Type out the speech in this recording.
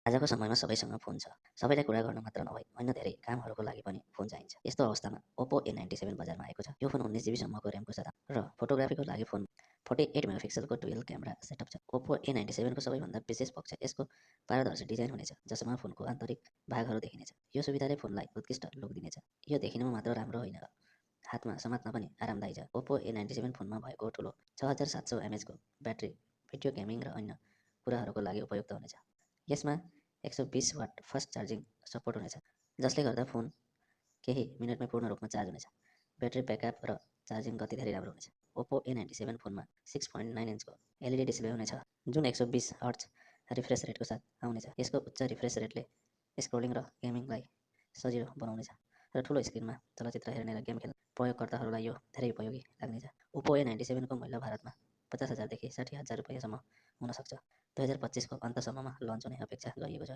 आजको समयमा सबैसँग फोन छ। सबैलाई कुरा गर्न मात्र नभई अन्य धेरै कामहरूको लागि पनि फोन चाहिन्छ। यस्तो अवस्थामा ओप्पो A97 बजारमा आएको छ। यो फोन 19 जिबीसम्मको ऱ्यामको साथ र फोटोग्राफीको लागि फोन 48 मेगापिक्सलको डुअल क्यामेरा सेटअप छ। ओप्पो A97 को सबैभन्दा विशेष पक्ष यसको पारदर्शी डिजाइन हुनेछ, जसमा फोनको आन्तरिक भागहरू देखिनेछ। यो सुविधाले फोनलाई उत्कृष्ट लुक दिनेछ। यो देखिनुमा मात्र राम्रो होइन, हातमा समात्न पनि आरामदायी छ। ओप्पो A97 फोनमा भएको ठुलो 6700 एमएचको ब्याट्री भिडियो गेमिङ र अन्य कुराहरूको लागि उपयुक्त हुनेछ। यसमा 120 वाट फास्ट चार्जिङ सपोर्ट हुनेछ, जसले गर्दा फोन केही मिनटमै पूर्ण रूपमा चार्ज हुनेछ। ब्याट्री ब्याकअप र चार्जिङ गति धेरै राम्रो हुनेछ। ओप्पो A97 फोनमा 6.9 इन्चको एलइडी डिस्प्ले हुनेछ, जुन 120 हर्ट्ज रिफ्रेस रेटको साथ आउनेछ। यसको उच्च रिफ्रेस रेटले स्क्रोलिङ र गेमिङलाई सजिलो बनाउनेछ र ठुलो स्क्रिनमा चलचित्र हेर्ने र गेम खेल्ने प्रयोगकर्ताहरूलाई यो धेरै उपयोगी लाग्नेछ। ओप्पो A97 को मूल्य भारतमा 50,000 देखि 60,000 रुपियाँसम्म हुन सक्छ। 2025 को अन्तसम्ममा लन्च हुने अपेक्षा गरिएको छ।